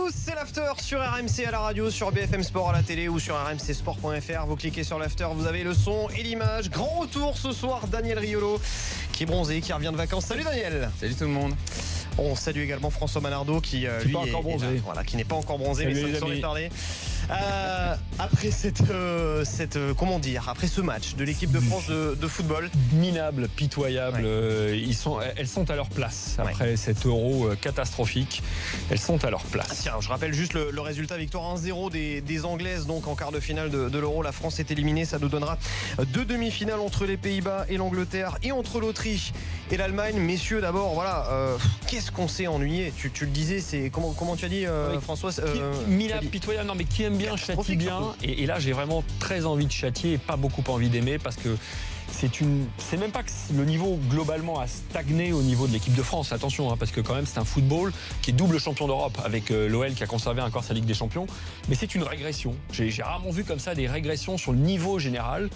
tous, c'est l'After sur RMC à la radio, sur BFM Sport à la télé ou sur rmcsport.fr. Vous cliquez sur l'After, vous avez le son et l'image. Grand retour ce soir, Daniel Riolo qui est bronzé, qui revient de vacances. Salut Daniel. Salut tout le monde. On salue également François Manardo qui lui est voilà, qui n'est pas encore bronzé, mais ça nous en est parlé. Après après ce match de l'équipe de France de football, minable, pitoyable, elles sont à leur place après cet Euro catastrophique. Elles sont à leur place. Tiens, je rappelle juste le résultat, victoire 1-0 des Anglaises, donc en quart de finale de l'Euro. La France est éliminée, ça nous donnera 2 demi-finales entre les Pays-Bas et l'Angleterre et entre l'Autriche et l'Allemagne. Messieurs, d'abord, voilà, qu'est-ce qu'on s'est ennuyé. Tu le disais, c'est comment tu as dit, François, minable, pitoyable, non mais qui aime bien châtie bien. Et là, j'ai vraiment très envie de châtier et pas beaucoup envie d'aimer parce que c'est même pas que le niveau globalement a stagné au niveau de l'équipe de France, attention, hein, parce que quand même c'est un football qui est double champion d'Europe avec l'OL qui a conservé encore sa Ligue des Champions, mais c'est une régression. J'ai rarement vu comme ça des régressions sur le niveau général,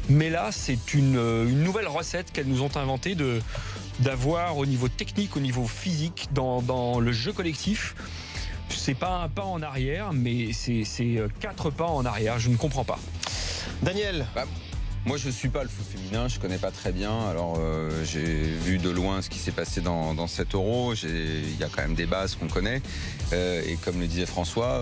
mais là c'est une nouvelle recette qu'elles nous ont inventée d'avoir au niveau technique, au niveau physique, dans le jeu collectif. C'est pas un pas en arrière, mais c'est 4 pas en arrière, je ne comprends pas. Daniel, Moi, je ne suis pas le foot féminin, je ne connais pas très bien. Alors, j'ai vu de loin ce qui s'est passé dans cet Euro. Il y a quand même des bases qu'on connaît. Et comme le disait François,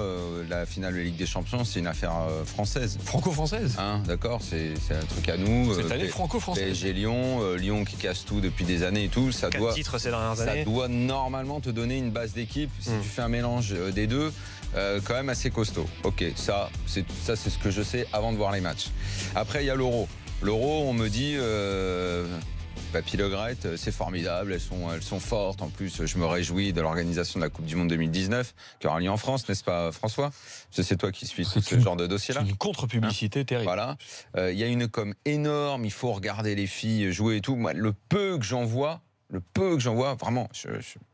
la finale de la Ligue des Champions, c'est une affaire française. Franco-française. Hein, d'accord, c'est un truc à nous. Cette année franco-française. PSG Lyon, Lyon qui casse tout depuis des années et tout. Ça 4 titres ces dernières années. Ça doit normalement te donner une base d'équipe. Si tu fais un mélange des deux, quand même assez costaud. Ok, ça c'est ce que je sais avant de voir les matchs. Après, il y a l'Euro. L'Euro, on me dit, Papy Le Gret, c'est formidable, elles sont fortes. En plus, je me réjouis de l'organisation de la Coupe du Monde 2019 qui aura lieu en France, n'est-ce pas, François? C'est toi qui suis ce genre de dossier-là. C'est une contre-publicité terrible. Voilà. Il y a une com énorme, il faut regarder les filles jouer et tout. Moi, le peu que j'en vois, vraiment, je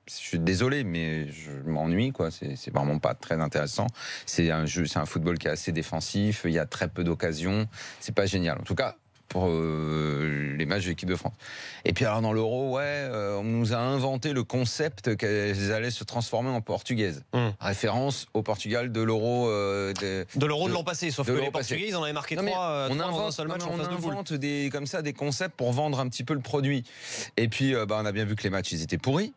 suis désolé, mais je m'ennuie, quoi. C'est vraiment pas très intéressant. C'est un football qui est assez défensif. Il y a très peu d'occasions. C'est pas génial. En tout cas, pour les matchs de l'équipe de France. Et puis alors dans l'Euro, on nous a inventé le concept qu'elles allaient se transformer en portugaises. Référence au Portugal de l'Euro de l'an passé, sauf que les Portugais, ils en avaient marqué 3 dans un seul match en phase de poule. On invente des concepts pour vendre un petit peu le produit. Et puis on a bien vu que les matchs, ils étaient pourris.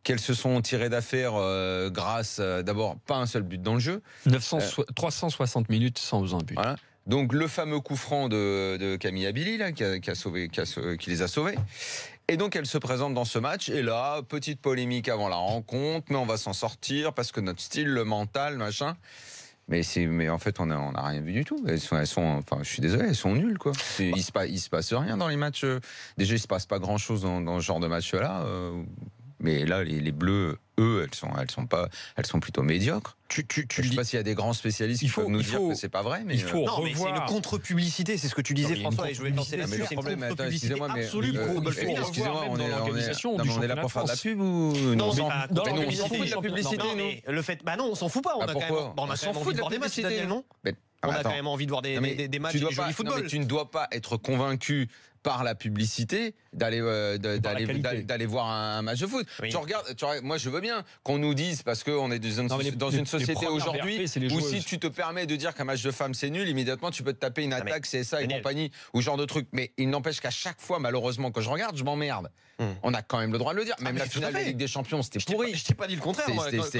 Qu'elles se sont tirées d'affaire grâce, d'abord, pas un seul but dans le jeu. 360 minutes sans un but. Voilà. Donc le fameux coup franc de Camille Abili là, qui les a sauvés. Et donc elle se présente dans ce match. Et là, petite polémique avant la rencontre, mais on va s'en sortir parce que notre style, le mental, machin. Mais en fait, on n'a rien vu du tout. Elles sont, enfin, je suis désolé, elles sont nulles, quoi. Il se passe rien dans les matchs. Déjà, il se passe pas grand chose dans ce genre de match-là. Mais là, les Bleus, eux, elles sont plutôt médiocres. Je ne sais pas s'il y a des grands spécialistes qui peuvent nous dire que c'est pas vrai, mais il faut revoir. Mais c'est une contre-publicité, c'est ce que tu disais, François, et je vais lancer là-dessus. C'est une contre-publicité absolue. Excusez-moi, on est là pour faire de la pub ou non, dans l'organisation de la publicité, nous. Le fait, non, on s'en fout pas. On a quand même envie de voir des matchs, Daniel, non? On a quand même envie de voir des matchs et du joli football. Tu ne dois pas être convaincu par la publicité d'aller voir un match de foot. Oui. Moi je veux bien qu'on nous dise, parce qu'on est dans une société aujourd'hui où si tu te permets de dire qu'un match de femmes c'est nul, immédiatement tu peux te taper une attaque CSA et compagnie ou genre de truc. Mais il n'empêche qu'à chaque fois, malheureusement, que je regarde, je m'emmerde. On a quand même le droit de le dire. Même la finale de la Ligue des Champions, c'était pourri. Je t'ai pas dit le contraire.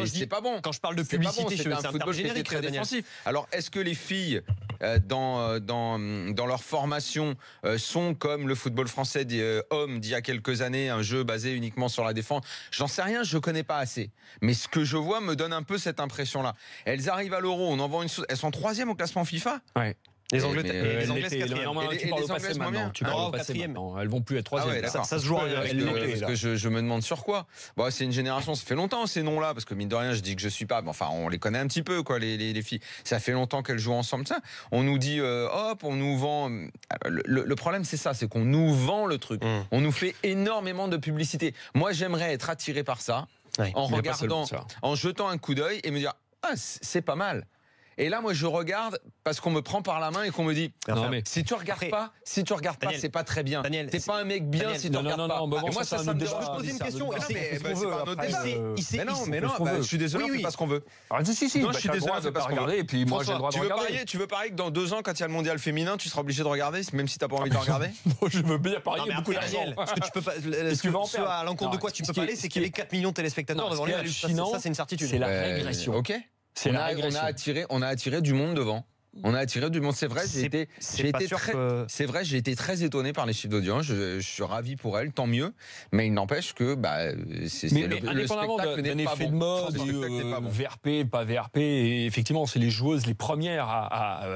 C'était pas bon. Quand je parle de publicité, c'est un football qui était très défensif. Alors est-ce que les filles dans leur formation sont comme le football français homme d'il y a quelques années, un jeu basé uniquement sur la défense? J'en sais rien, je connais pas assez. Mais ce que je vois me donne un peu cette impression-là. Elles arrivent à l'Euro, on envoie elles sont 3e au classement FIFA. Ouais. Les Anglaises 4e. Tu parles au passé maintenant. Tu parles au passé maintenant. Elles vont plus être 3e. Ça se joue. Parce que je me demande sur quoi. Bon, c'est une génération, ça fait longtemps ces noms-là, parce que mine de rien, je dis que je suis pas. Enfin, on les connaît un petit peu, quoi, les filles. Ça fait longtemps qu'elles jouent ensemble. Ça. On nous dit, hop, on nous vend. Le problème, c'est ça, c'est qu'on nous vend le truc. On nous fait énormément de publicité. Moi, j'aimerais être attiré par ça, en regardant, en jetant un coup d'œil et me dire, ah, c'est pas mal. Et là, moi, je regarde parce qu'on me prend par la main et qu'on me dit non, mais si tu regardes pas, c'est pas très bien. Daniel, t'es pas un mec bien si tu regardes pas. Et moi, ça me dérange. Je poser une question. C'est pas un autre débat. Mais non, je suis désolé, on fait pas ce qu'on veut. Si, non, je suis désolé, on fait pas ce qu'on veut. Et puis moi, j'ai le droit de regarder. Tu veux parier que dans 2 ans, quand il y a le mondial féminin, tu seras obligé de regarder, même si t'as pas envie de regarder? Je veux bien parier beaucoup d'argent. Ce que tu peux pas, à l'encontre de quoi tu peux pas aller, c'est qu'il y avait 4 millions de téléspectateurs devant lui. Ça, c'est une certitude. C'est la régression. Ok. C'est la régression. On a attiré du monde devant. On a attiré du monde, c'est vrai. J'ai été très étonné par les chiffres d'audience. Je suis ravi pour elle, tant mieux. Mais il n'empêche que le spectacle n'est pas bon. De mode, VRP, pas VRP. Et effectivement, c'est les joueuses les premières à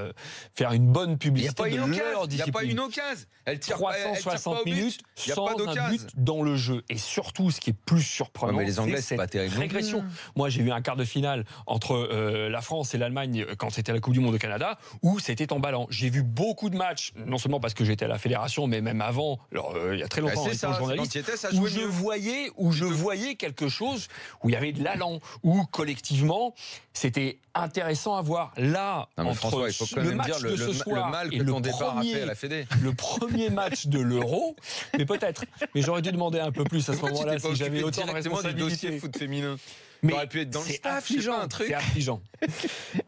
faire une bonne publicité de leur discipline. Il n'y a pas une occasion. Elle tire 360 minutes sans un but dans le jeu. Et surtout, ce qui est plus surprenant, mais les Anglais, c'est pas terrible. Régression. Moi, j'ai vu un quart de finale entre la France et l'Allemagne quand c'était la Coupe du Monde au Canada, où c'était emballant. J'ai vu beaucoup de matchs, non seulement parce que j'étais à la fédération, mais même avant, il y a très longtemps, en étant journaliste, où je voyais quelque chose où il y avait de l'allant, où collectivement, c'était intéressant à voir. Là, entre François, il faut quand même dire le mal que ton départ a fait à la Fédé. Le premier match de l'Euro, mais peut-être. Mais j'aurais dû demander un peu plus à ce moment-là si j'avais autant de responsabilités. Du dossier foot féminin. Mais aurait pu être dans le staff, affligeant, un truc. C'est affligeant.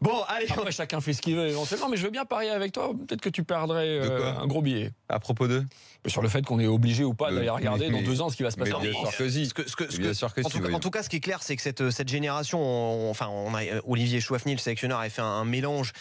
Bon, allez. Après, chacun fait ce qu'il veut éventuellement, mais je veux bien parier avec toi. Peut-être que tu perdrais un gros billet. À propos d'eux? Sur le fait qu'on est obligé ou pas d'aller regarder dans 2 ans ce qui va se passer. Bien sûr que si. En tout cas, ce qui est clair, c'est que cette génération, Olivier Chouafny, le sélectionneur, a fait un mélange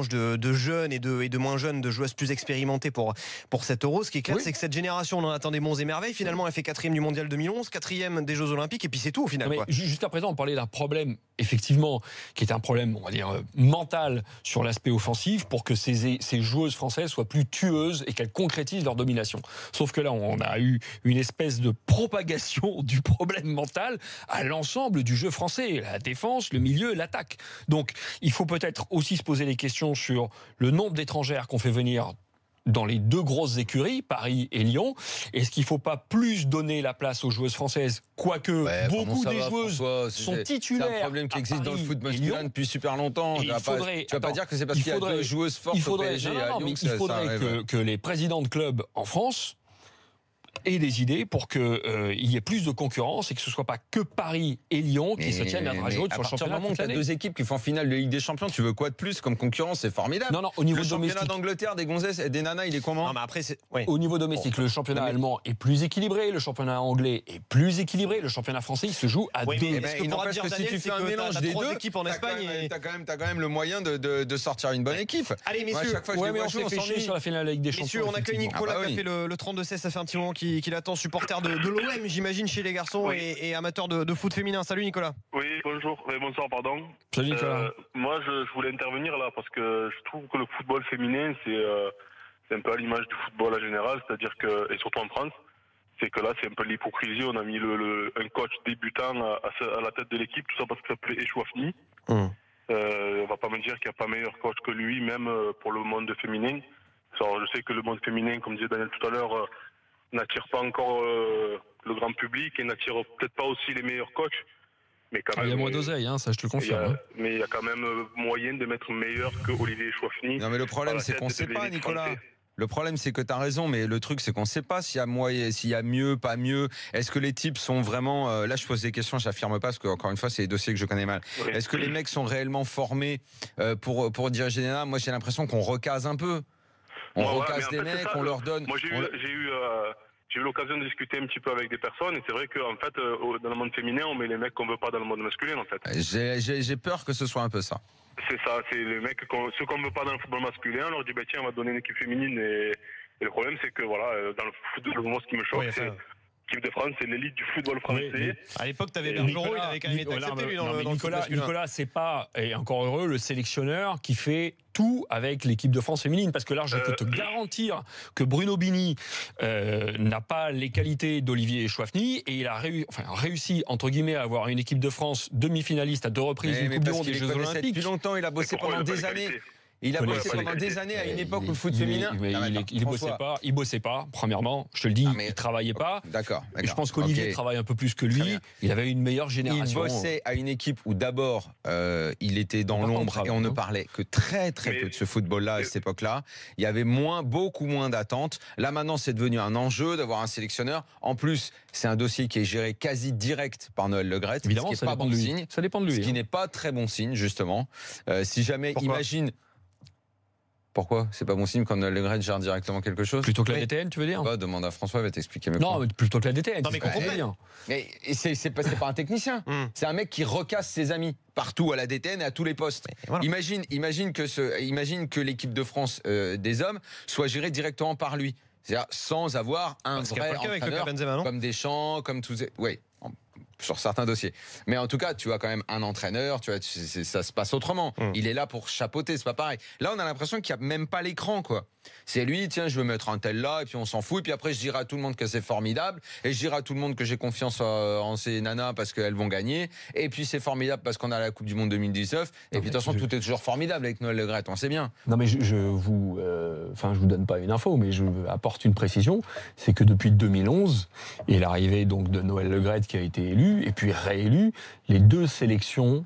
de jeunes et de moins jeunes, de joueuses plus expérimentées pour cet Euro. Ce qui est clair, c'est que cette génération, on en attendait bons et merveilles. Finalement, elle fait 4e du Mondial 2011, 4e des Jeux Olympiques, et puis c'est tout au final. Jusqu'à présent, on parlait d'un problème, effectivement, qui est un problème, on va dire, mental sur l'aspect offensif, pour que ces joueuses françaises soient plus tueuses et qu'elles concrétisent leur domination. Sauf que là, on a eu une espèce de propagation du problème mental à l'ensemble du jeu français, la défense, le milieu, l'attaque. Donc, il faut peut-être aussi se poser des questions sur le nombre d'étrangères qu'on fait venir dans les 2 grosses écuries, Paris et Lyon. Est-ce qu'il ne faut pas plus donner la place aux joueuses françaises, quoique beaucoup des joueuses sont titulaires? C'est un problème qui existe dans le foot masculin depuis super longtemps. Tu ne vas pas dire que c'est parce qu'il y a 2 joueuses fortes au PSG et à Lyon que ça arrive. Il faudrait que les présidents de clubs en France aient des idées pour qu'il y ait plus de concurrence et que ce ne soit pas que Paris et Lyon qui se tiennent la dragée haute sur le championnat. À partir du moment où tu as 2 équipes qui font finale de Ligue des Champions, tu veux quoi de plus comme concurrence? C'est formidable. Non, au niveau le domestique. championnat d'Angleterre, des gonzesses et des nanas, il est comment? Non, mais après, au niveau domestique, le championnat allemand est plus équilibré, le championnat anglais est plus équilibré, le championnat français, il se joue à 2. Il n'empêche que si tu fais un mélange des 2 équipes en Espagne, t'as quand même le moyen de sortir une bonne équipe. Allez, messieurs, on s'est fait chier sur la finale de Ligue des Champions. Messieurs, on accueille Nicolas qui a fait le 32-16, ça fait un petit moment qu'il attend, supporter de l'OM, j'imagine, chez les garçons et amateur de foot féminin. Salut Nicolas. Oui, bonjour, bonsoir, pardon. Salut Nicolas. Moi, je voulais intervenir là parce que je trouve que le football féminin, c'est un peu à l'image du football en général, c'est-à-dire que, et surtout en France, c'est que là, c'est un peu l'hypocrisie. On a mis un coach débutant à la tête de l'équipe, tout ça parce que ça s'appelait Chouafny. On va pas me dire qu'il n'y a pas meilleur coach que lui, même pour le monde féminin. Alors, je sais que le monde féminin, comme disait Daniel tout à l'heure, n'attire pas encore le grand public et n'attire peut-être pas aussi les meilleurs coachs. Mais quand même, il y a moins d'oseille, ça je te le confirme. Mais il y a quand même moyen de mettre meilleur que Olivier Chouafny. Non mais le problème c'est qu'on ne sait pas, Nicolas. Le problème, c'est que tu as raison, mais le truc, c'est qu'on ne sait pas s'il y a mieux, pas mieux. Est-ce que les types sont vraiment... là, je pose des questions, je n'affirme pas, parce que, encore une fois, c'est des dossiers que je connais mal. Oui. Est-ce que les mecs sont réellement formés pour diriger les nanas? Moi, j'ai l'impression qu'on recase un peu. On recase des mecs, on leur donne... Moi, j'ai eu l'occasion de discuter un petit peu avec des personnes, et c'est vrai qu'en fait, dans le monde féminin, on met les mecs qu'on veut pas dans le monde masculin, en fait. J'ai peur que ce soit un peu ça. C'est ça, c'est les mecs, ceux qu'on veut pas dans le football masculin, on leur dit, tiens, on va te donner une équipe féminine, et le problème, c'est que, voilà, dans le football, moi, ce qui me choque, c'est... L'équipe de France, c'est l'élite du football français. Oui. À l'époque, tu avais Bergeron, il avait quand même été accepté, lui, dans le Nicolas, c'est pas, et encore heureux, le sélectionneur qui fait tout avec l'équipe de France féminine. Parce que là, je peux te garantir que Bruno Bini n'a pas les qualités d'Olivier Chouafny, et il a réussi, entre guillemets, à avoir une équipe de France demi-finaliste à 2 reprises du Coupe du Monde des Jeux Olympiques. Depuis longtemps, il a bossé pendant des années. Il a bossé pendant des années à une époque où le foot féminin. Il bossait pas, premièrement. Je te le dis, il travaillait pas. D'accord. Et je pense qu'Olivier travaille un peu plus que lui. Il avait une meilleure génération. Il bossait à une équipe où d'abord, il était dans l'ombre et on ne parlait que très peu de ce football-là à cette époque-là. Il y avait beaucoup moins d'attentes. Là, maintenant, c'est devenu un enjeu d'avoir un sélectionneur. En plus, c'est un dossier qui est géré quasi direct par Noël Le Graët. Évidemment, ce qui n'est pas bon signe. Ça dépend de lui. Ce qui n'est pas très bon signe, justement. Si jamais, imagine. Pourquoi c'est pas bon signe quand Le Graët gère directement quelque chose? Plutôt que la DTN, tu veux dire? Demande à François, il va t'expliquer mieux. Non, plutôt que la DTN. Non, mais comprends bien. Mais c'est pas un technicien. C'est un mec qui recasse ses amis partout à la DTN et à tous les postes. Voilà. Imagine que l'équipe de France des hommes soit gérée directement par lui. C'est-à-dire sans avoir un vrai entraîneur comme Deschamps, comme tous. Oui. Sur certains dossiers. Mais en tout cas, tu as quand même un entraîneur, ça se passe autrement. Il est là pour chapeauter, c'est pas pareil. Là, on a l'impression qu'il n'y a même pas l'écran, quoi. C'est lui, tiens, je veux mettre un tel là, et puis on s'en fout. Et puis après, je dirai à tout le monde que c'est formidable. Et je dirai à tout le monde que j'ai confiance en ces nanas parce qu'elles vont gagner. Et puis c'est formidable parce qu'on a la Coupe du Monde 2019. Et puis de toute façon, tout est toujours formidable avec Noël Le Graët, on sait bien. Non, mais je vous donne pas une info, mais je apporte une précision. C'est que depuis 2011, et l'arrivée donc de Noël Le Graët qui a été élu, et puis réélu, les 2 sélections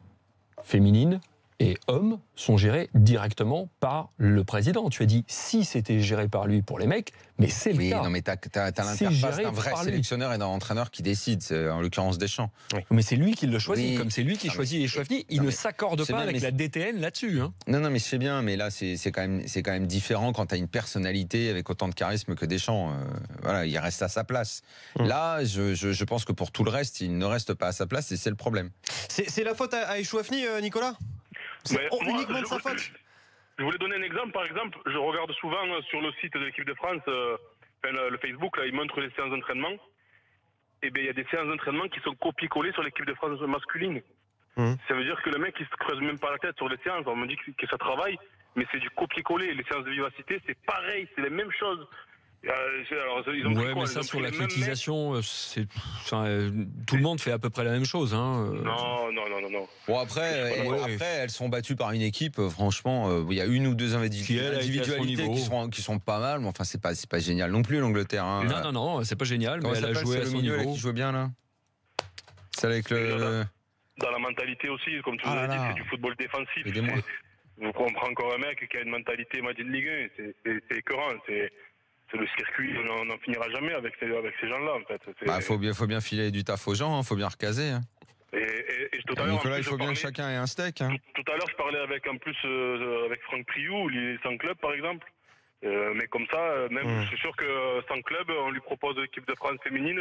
féminines et hommes sont gérés directement par le président. Tu as dit si c'était géré par lui pour les mecs, mais c'est le cas. Non, mais t'as l'interface d'un vrai sélectionneur et d'un entraîneur qui décide, en l'occurrence Deschamps. Oui. Mais c'est lui qui le choisit, comme c'est lui qui choisit les Chouafny. Il ne s'accorde pas avec la DTN là-dessus. Hein. Non, mais je sais bien, mais là c'est quand même différent quand t'as une personnalité avec autant de charisme que Deschamps. Voilà, il reste à sa place. Là, je pense que pour tout le reste, il ne reste pas à sa place et c'est le problème. C'est la faute à Chouafny, Nicolas? Uniquement de sa faute. Je voulais donner un exemple. Par exemple, je regarde souvent sur le site de l'équipe de France, le Facebook, là, ils montrent les séances d'entraînement. Et bien, il y a des séances d'entraînement qui sont copiées-collées sur l'équipe de France masculine. Ça veut dire que le mec, il se creuse même pas la tête sur les séances. On me dit que ça travaille, mais c'est du copier-coller. Les séances de vivacité, c'est pareil, c'est les mêmes choses. Alors, mais ça sur l'athlétisation, tout le monde fait à peu près la même chose. Hein. Non. Bon après, elles sont battues par une équipe. Franchement, il y a une ou deux individualités qui sont pas mal. Mais enfin, c'est pas génial non plus l'Angleterre. Hein. Non, c'est pas génial. Mais elle a joué à son niveau. Qui joue bien là. C'est avec le. Dans la mentalité aussi, comme tu l'as dit, c'est du football défensif. Vous comprenez encore un mec qui a une mentalité made in Ligue 1, c'est écœurant. C'est le circuit, on n'en finira jamais avec ces gens-là, en fait. Faut bien filer du taf aux gens, faut bien recaser. Hein. Et Nicolas, il faut bien que chacun ait un steak. Hein. Tout à l'heure, je parlais avec Franck Priou, il est sans club, par exemple. Mais comme ça, je suis sûr que sans club, on lui propose l'équipe de France féminine.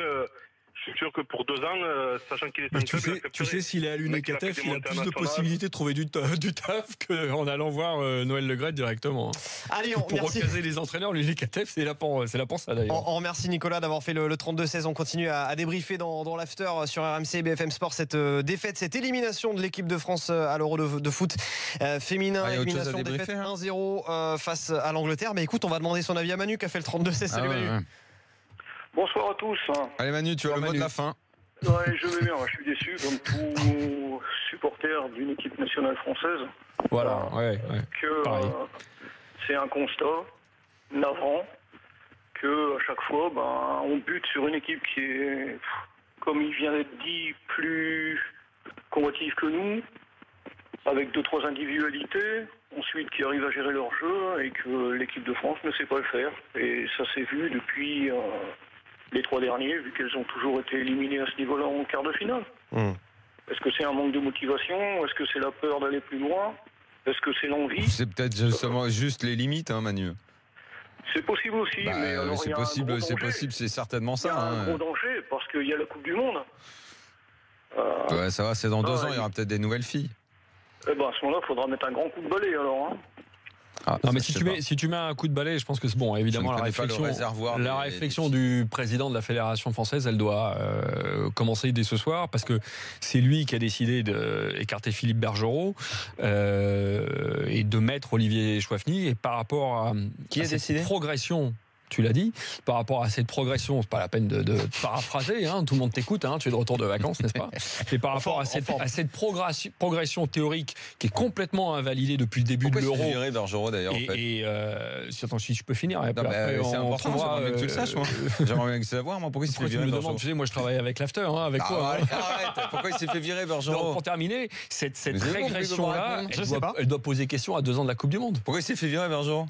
Je suis sûr que pour 2 ans, sachant qu'il est sans club, tu sais, s'il est à l'UNECATF, il a plus de possibilités de trouver du taf qu'en allant voir Noël Le Graët directement. Allez, pour recaser les entraîneurs, l'UNECATF, c'est là pour ça d'ailleurs. On remercie Nicolas d'avoir fait le 32-16. On continue à débriefer dans l'after sur RMC et BFM Sport cette défaite, cette élimination de l'équipe de France à l'Euro de foot féminin. Élimination, défaite 1-0 face à l'Angleterre. Mais écoute, on va demander son avis à Manu qui a fait le 32-16. Salut Manu. Ouais. Bonsoir à tous. Allez Manu, tu as le mot de la fin. Ouais, je vais bien. Je suis déçu, comme tout supporter d'une équipe nationale française. Voilà, que c'est un constat navrant que à chaque fois, on bute sur une équipe qui est, comme il vient d'être dit, plus combative que nous, avec 2-3 individualités. Ensuite, qui arrivent à gérer leur jeu et que l'équipe de France ne sait pas le faire. Et ça s'est vu depuis les 3 derniers, vu qu'elles ont toujours été éliminées à ce niveau-là en quart de finale. Est-ce que c'est un manque de motivation? Est-ce que c'est la peur d'aller plus loin? Est-ce que c'est l'envie? C'est peut-être justement juste les limites, hein, Manu. C'est possible aussi, mais alors c'est possible, c'est certainement ça. Il y a un gros danger, parce qu'il y a la Coupe du Monde. Ça va, c'est dans 2 ans, il y aura peut-être des nouvelles filles. À ce moment-là, il faudra mettre un grand coup de balai alors. Non, mais si tu mets un coup de balai, je pense que c'est bon. Évidemment, la réflexion du président de la Fédération française, elle doit commencer dès ce soir, parce que c'est lui qui a décidé d'écarter Philippe Bergerot et de mettre Olivier Chouafny. Et par rapport à cette progression tu l'as dit, par rapport à cette progression, c'est pas la peine de paraphraser, hein, tout le monde t'écoute, hein, tu es de retour de vacances, n'est-ce pas? Et par rapport à cette progression théorique qui est complètement invalidée depuis le début de l'Euro. Pourquoi viré Bergerot d'ailleurs en fait Attends, si je peux finir. Non, après, c'est important, j'aimerais bien que tu le saches, moi. J'aimerais bien que savoir, moi, pourquoi il s'est fait virer tu me Bergerot. demandes, tu sais, moi je travaille avec l'after, hein, avec toi. Arrête, pourquoi il s'est fait virer Bergerot? Pour terminer, cette régression-là, bon, elle doit poser question à 2 ans de la Coupe du Monde. Pourquoi il s'est fait virer Bergerot?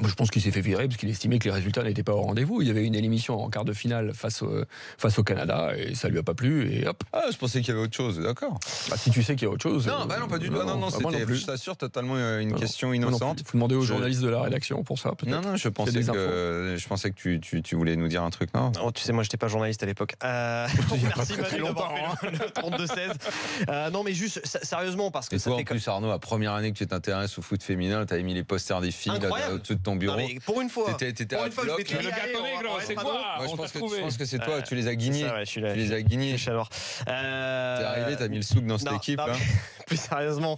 Je pense qu'il s'est fait virer parce qu'il estimait que les résultats n'étaient pas au rendez-vous. Il y avait une élimination en quart de finale face au Canada et ça lui a pas plu et hop. Ah, je pensais qu'il y avait autre chose, d'accord. Bah, si tu sais qu'il y a autre chose. Non, non, pas du tout. Non, c'était, je t'assure, totalement une question innocente. Il faut demander aux journalistes de la rédaction pour ça. Non, je pensais que tu voulais nous dire un truc, non? Oh, tu sais, moi, j'étais pas journaliste à l'époque. Merci Manu d'avoir fait le 32-16. Non, mais juste sérieusement, parce que et ça toi, fait en plus, Arnaud, la première année que tu t'intéresses au foot féminin, t'avais mis les posters des filles là, au-dessus de ton bureau. Non, mais pour une fois, t'étais à bloc. Le gâteau maigre, c'est quoi? Moi, je pense que c'est toi, tu les as guignés. Tu les as guignés. T'es arrivé, t'as mis le souk dans cette équipe. Plus sérieusement,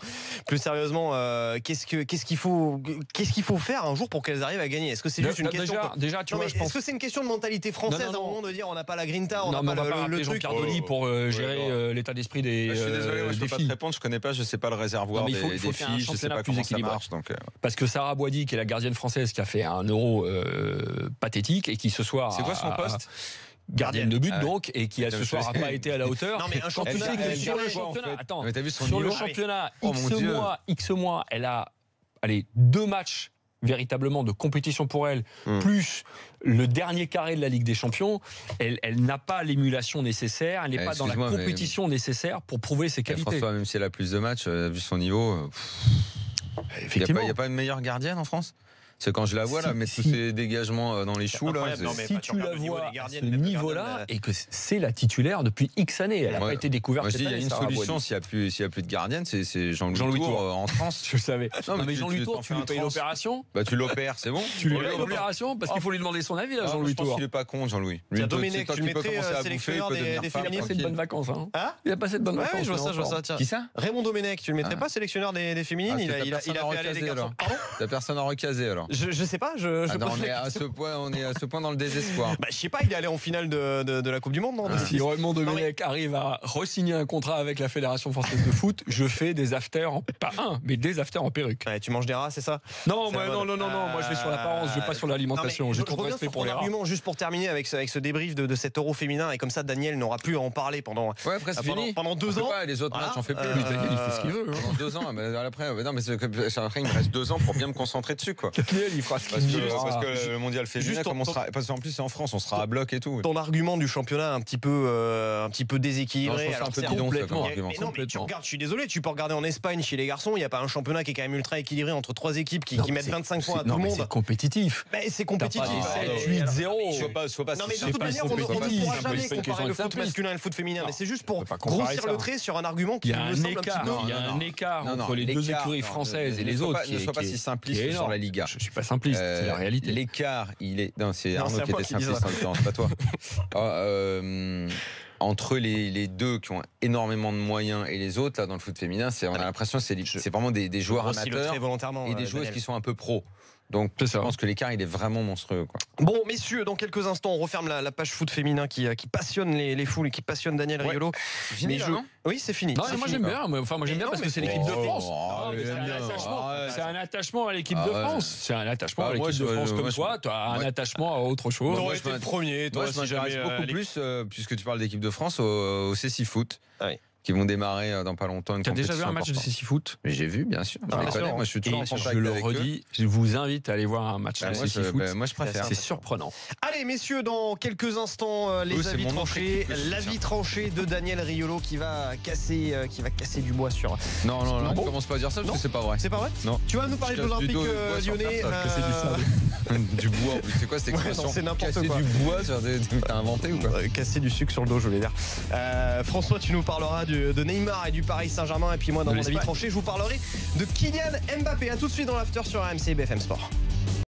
qu'est-ce qu'il faut faire un jour pour qu'elles arrivent à gagner? Est-ce que c'est juste une question déjà, tu vois, je pense. Est-ce que c'est une question de mentalité française à un moment de dire on n'a pas la grinta, on n'a pas le truc? Jean-Pierre Dolly pour gérer l'état d'esprit des filles. Je suis désolé, je peux pas te répondre, je connais pas, je sais pas le réservoir des filles, je sais pas comment ça marche. Parce que Sarah Boidi, qui est la gardienne française, qui a fait un Euro pathétique et qui ce soir. C'est quoi son poste? Gardienne de but donc, et qui à ce soir n'a pas été à la hauteur. Non mais un championnat, sur le championnat, attends, mais t'as vu son sur niveau le championnat, X Oh, mois, elle a 2 matchs véritablement de compétition pour elle, plus le dernier carré de la Ligue des Champions. Elle n'a pas l'émulation nécessaire, elle n'est pas dans la compétition nécessaire pour prouver ses qualités. François, même si elle a plus de matchs, vu son niveau, il n'y a pas une meilleure gardienne en France? C'est quand je la vois là, mettre tous ces dégagements dans les choux là. Si tu la vois à ce niveau-là et que c'est la titulaire depuis X années, elle n'a pas été découverte. Moi je dis il y a une solution s'il n'y a plus de gardienne, c'est Jean-Louis Tour en France. Je savais. Non mais Jean-Louis Tour, tu lui payes l'opération. Bah tu l'opères, c'est bon. Tu lui payes l'opération parce qu'il faut lui demander son avis à Jean-Louis Tour. Je pense qu'il est pas con Jean-Louis. Dominique, tu mettrais sélectionneur des féminines. Il a passé de bonnes vacances. Il a passé de bonnes vacances. Je vois ça. Qui ça? Raymond Domenech, tu le mettrais pas sélectionneur des féminines? Il a fait aller les garçons. T'as personne à recaser alors? Je sais pas. On est à ce point dans le désespoir. Je sais pas, il est allé en finale de la Coupe du Monde, non? Si Raymond Domenech arrive à re-signer un contrat avec la Fédération Française de Foot, je fais des afters, pas mais des afters en perruque. Tu manges des rats, c'est ça? Non, moi je vais sur l'apparence, je vais pas sur l'alimentation. J'ai trop de respect pour les rats. Argument, juste pour terminer avec ce débrief de cet Euro féminin, et comme ça Daniel n'aura plus à en parler pendant 2 ans. Les autres matchs, on fait plus. Daniel, il fait ce qu'il veut. Pendant 2 ans, après il me reste 2 ans pour bien me concentrer dessus, quoi. Daniel, il fera ce qu'il veut. Parce que le mondial féminin, parce qu'en plus c'est en France, on sera à bloc et tout. Ton argument du championnat un petit peu déséquilibré. Alors c'est complètement. Non, mais tu regardes, je suis désolé, tu peux regarder en Espagne chez les garçons, il n'y a pas un championnat qui est quand même ultra équilibré entre 3 équipes qui mettent 25 points à tout le monde. C'est compétitif. C'est compétitif. 7-8-0. Sois pas. Non mais de toute manière, on ne pourra jamais comparer le foot masculin et le foot féminin. Mais c'est juste pour grossir le trait sur un argument qui me semble un petit peu. Il y a un écart entre les 2 écuries françaises et les autres. Ne sois pas si simpliste sur la Liga. Je suis pas simpliste, c'est la réalité. L'écart, il est. Non, c'est Arnaud qui était simpliste en l'occurrence, pas toi. Entre les deux qui ont énormément de moyens et les autres, là, dans le foot féminin, on a l'impression que c'est vraiment des joueurs amateurs et des joueuses qui sont un peu pros. Donc je pense que l'écart il est vraiment monstrueux, quoi. Bon messieurs, dans quelques instants on referme la page foot féminin qui passionne les foules et qui passionne Daniel Riolo. Fini là, non ? Oui, c'est fini. Non, moi j'aime bien. Moi j'aime bien parce que c'est l'équipe de France. C'est un attachement à l'équipe de France. C'est un attachement à l'équipe de France comme toi. Tu as un attachement à autre chose. T'aurais été le premier. Moi je m'intéresse beaucoup plus, puisque tu parles d'équipe de France, au CC Foot. Qui vont démarrer dans pas longtemps. Tu as déjà vu un match de CC Foot? J'ai vu, bien sûr. Moi, je suis toujours en contact. Je le redis, je vous invite à aller voir un match de CC Foot. Moi, je préfère. C'est surprenant. Allez, messieurs, dans quelques instants, les avis tranchés. L'avis tranché de Daniel Riolo qui va casser du bois sur. Non, ne commence pas à dire ça parce que c'est pas vrai. C'est pas vrai? Non. Tu vas nous parler de l'Olympique lyonnais. Du bois. C'est quoi cette expression? C'est n'importe quoi. Casser du bois, t'as inventé ou quoi? Casser du sucre sur le dos, je voulais dire. François, tu nous parleras de Neymar et du Paris Saint-Germain, et puis moi dans mon avis tranché je vous parlerai de Kylian Mbappé. À tout de suite dans l'after sur RMC BFM Sport.